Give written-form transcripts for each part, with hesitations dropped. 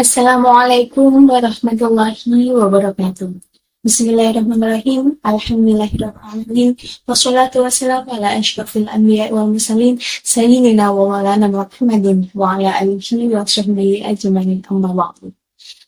Assalamualaikum warahmatullahi wabarakatuh. Bismillahirrahmanirrahim. Alhamdulillahirrahmanirrahim. Wassalatu wassalamu ala asyrafil anbiya wal mursalin sayyidina wa maulana Muhammadin wa ala alihi wa sahbihi ajmain, amma ba'du.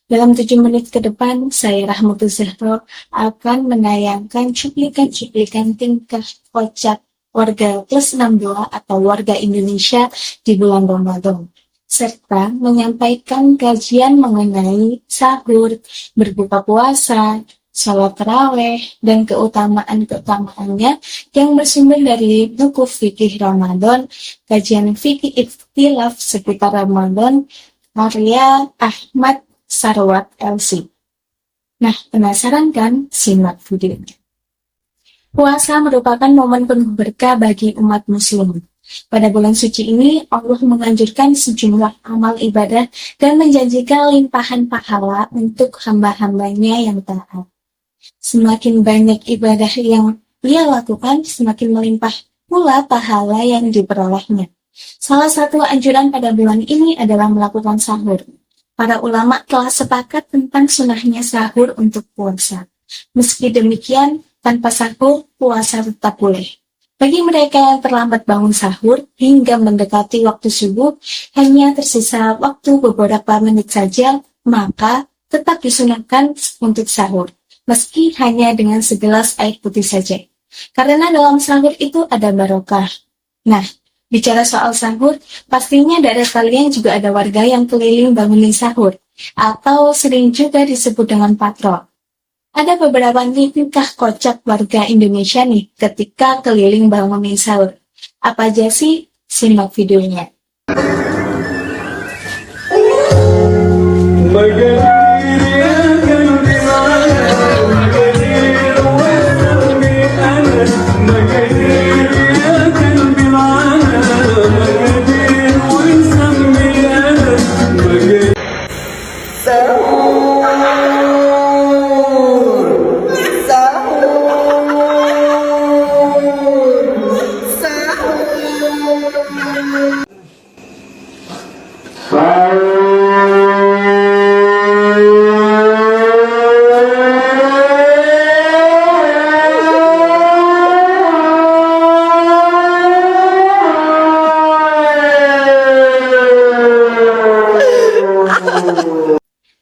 Dalam 7 menit ke depan, saya Rahmatul Zahra akan menayangkan cuplikan-cuplikan tingkah kocak warga plus 62 atau warga Indonesia di bulan Ramadan, serta menyampaikan kajian mengenai sahur, berbuka puasa, sholat taraweh, dan keutamaan-keutamaannya yang bersumber dari buku fikih Ramadan, kajian fikih ikhtilaf seputar Ramadan, karya Ahmad Sarwat LC. Nah, penasaran kan? Simak videonya. Puasa merupakan momen penuh berkah bagi umat muslim. Pada bulan suci ini, Allah menganjurkan sejumlah amal ibadah dan menjanjikan limpahan pahala untuk hamba-hambanya yang taat. Semakin banyak ibadah yang ia lakukan, semakin melimpah pula pahala yang diperolehnya. Salah satu anjuran pada bulan ini adalah melakukan sahur. Para ulama telah sepakat tentang sunahnya sahur untuk puasa. Meski demikian, tanpa sahur, puasa tetap boleh. Bagi mereka yang terlambat bangun sahur hingga mendekati waktu subuh, hanya tersisa waktu beberapa menit saja, maka tetap disunahkan untuk sahur, meski hanya dengan segelas air putih saja. Karena dalam sahur itu ada barokah. Nah, bicara soal sahur, pastinya dari kalian juga ada warga yang keliling bangunin sahur, atau sering juga disebut dengan patrol. Ada beberapa tingkah kocak warga Indonesia nih ketika keliling bangunin sahur. Apa aja sih? Simak videonya.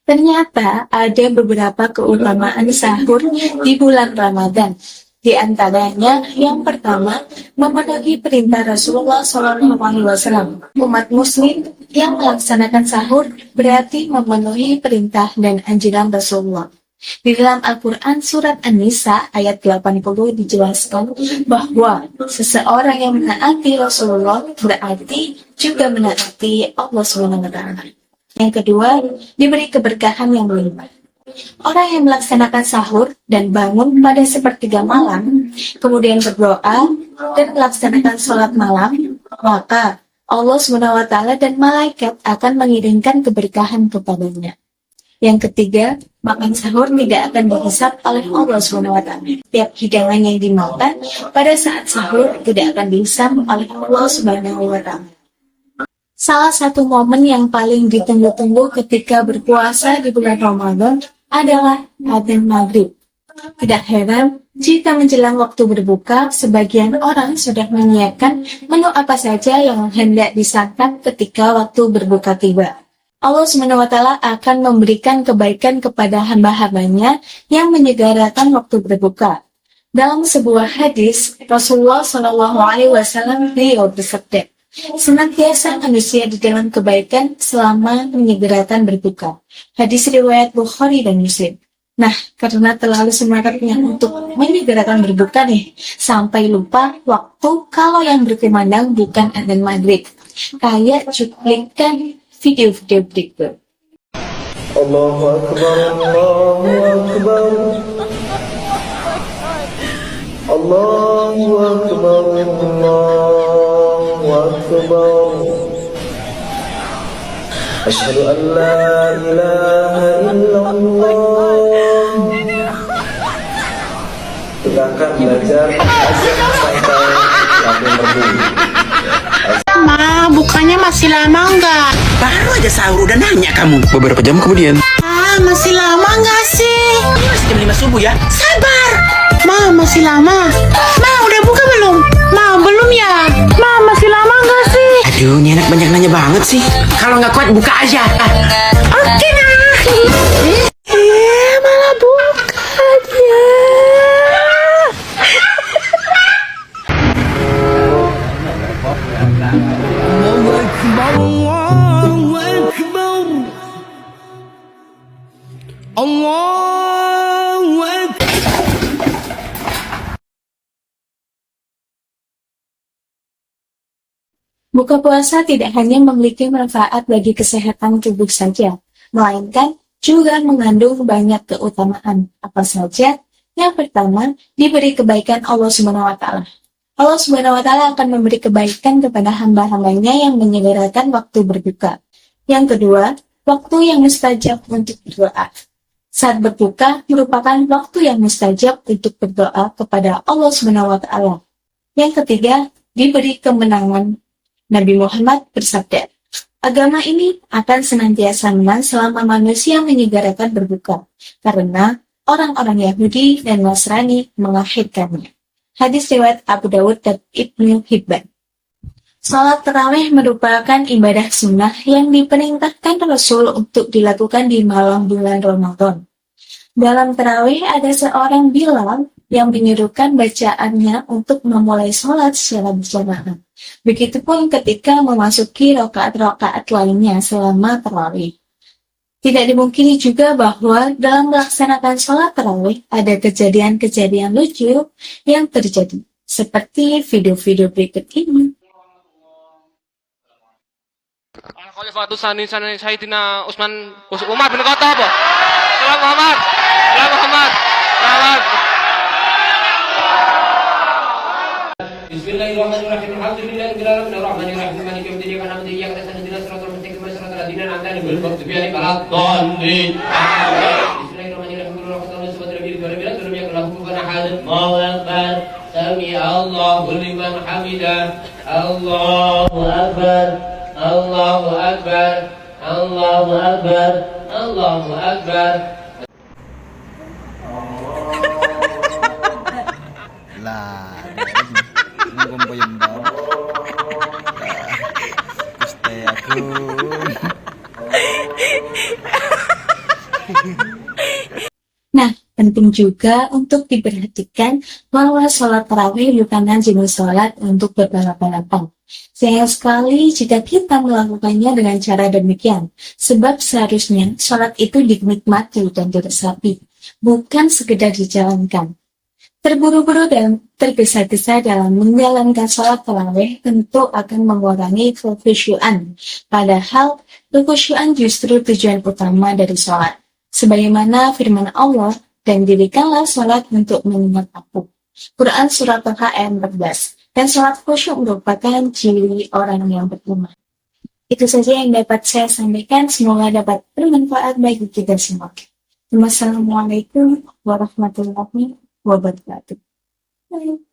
Ternyata ada beberapa keutamaan sahur di bulan Ramadan. Di antaranya, yang pertama, memenuhi perintah Rasulullah SAW. Umat Muslim yang melaksanakan sahur berarti memenuhi perintah dan anjuran Rasulullah. Di dalam Al-Quran Surat An-Nisa ayat 80 dijelaskan bahwa seseorang yang menaati Rasulullah berarti juga menaati Allah SWT. Yang kedua, diberi keberkahan yang melimpah. Orang yang melaksanakan sahur dan bangun pada sepertiga malam, kemudian berdoa dan melaksanakan sholat malam, maka Allah SWT dan malaikat akan mengirimkan keberkahan kepadanya. Yang ketiga, makan sahur tidak akan dihisab oleh Allah SWT. Tiap hidangan yang dimakan pada saat sahur tidak akan dihisab oleh Allah SWT. Salah satu momen yang paling ditunggu-tunggu ketika berpuasa di bulan Ramadan adalah adzan maghrib. Tidak heran jika menjelang waktu berbuka, sebagian orang sudah menyiapkan menu apa saja yang hendak disantap ketika waktu berbuka tiba. Allah SWT akan memberikan kebaikan kepada hamba-hambanya yang menyegarakan waktu berbuka. Dalam sebuah hadis, Rasulullah SAW beliau bersabda, senantiasa manusia di dalam kebaikan selama menyegerakan berbuka. Hadis riwayat Bukhari dan Muslim. Nah, karena terlalu semangatnya untuk menyegerakan berbuka nih, sampai lupa waktu kalau yang berkumandang bukan adzan maghrib. Kayak cuplikan video-video berikut. Allahu Akbar, Allahu Akbar, Allahu Akbar, Allahu Akbar. Asyhadu an la ilaha illallah. Kita akan belajar azan sampai lampu berbunyi. Ma, bukannya masih lama enggak? Baru aja sahur udah nanya kamu. Beberapa jam kemudian. Masih lama nggak sih? Ini masih jam 5 subuh ya. Sabar. Masih lama. Udah buka belum? Belum ya. Masih lama nggak sih? Aduh, ini anak banyak nanya banget sih. Kalau nggak kuat buka aja. Oke nah. Malah buka dia. Buka puasa tidak hanya memiliki manfaat bagi kesehatan tubuh saja, melainkan juga mengandung banyak keutamaan. Apa saja? Yang pertama, diberi kebaikan Allah Subhanahu wa Ta'ala. Allah Subhanahu wa Ta'ala akan memberi kebaikan kepada hamba-hambanya yang menyegerakan waktu berbuka. Yang kedua, waktu yang mustajab untuk berdoa. Saat berbuka merupakan waktu yang mustajab untuk berdoa kepada Allah Subhanahu wa Ta'ala. Yang ketiga, diberi kemenangan. Nabi Muhammad bersabda, agama ini akan senantiasa menang selama manusia menyegerakan berbuka, karena orang-orang Yahudi dan Nasrani mengakhirkannya. Hadis riwayat Abu Dawud dan Ibnu Hibban. Salat tarawih merupakan ibadah sunnah yang diperintahkan Rasul untuk dilakukan di malam bulan Ramadan. Dalam tarawih ada seorang Bilal yang menyuruhkan bacaannya untuk memulai sholat secara berjamaah. Begitupun ketika memasuki rakaat-rakaat lainnya selama tarawih. Tidak dimungkini juga bahwa dalam melaksanakan sholat tarawih ada kejadian-kejadian lucu yang terjadi, seperti video-video berikut ini. Al-Khalifatus Sani Sayyidina Umar bin Khattab. Salam Muhammad. Salam Muhammad. Salam. Bismillahirrahmanirrahim. Alhamdulillahirabbil alamin arrahmanir rahim maliki yaumiddin iyyaka na'budu wa iyyaka nasta'in ihdinas siratal mustaqim siratal ladzina an'amta 'alaihim ghairil maghdubi 'alaihim waladdallin. Bismillahirrahmanirrahim. Allahu akbar. Sami Allahu liman hamidah. Allahu akbar. Allahu akbar. Allahu akbar. Allahu akbar. Lah, nunggu boyong daw. Gusto ako. Nah, penting juga untuk diperhatikan bahwa sholat tarawih bukanlah jenis sholat untuk berbalap-balapan. Sayang sekali jika kita melakukannya dengan cara demikian, sebab seharusnya sholat itu dinikmati dan diresapi, bukan sekedar dijalankan. Terburu-buru dan tergesa-gesa dalam menjalankan sholat tarawih tentu akan mengurangi kekhusyuan, padahal kekhusyuan justru tujuan utama dari sholat. Sebagaimana firman Allah, dan dirikanlah sholat untuk mengingat aku. Quran Surat Taha ayat 14. Dan sholat khusyuk merupakan ciri orang yang beriman. Itu saja yang dapat saya sampaikan. Semoga dapat bermanfaat bagi kita semua. Wassalamualaikum warahmatullahi wabarakatuh. Bye.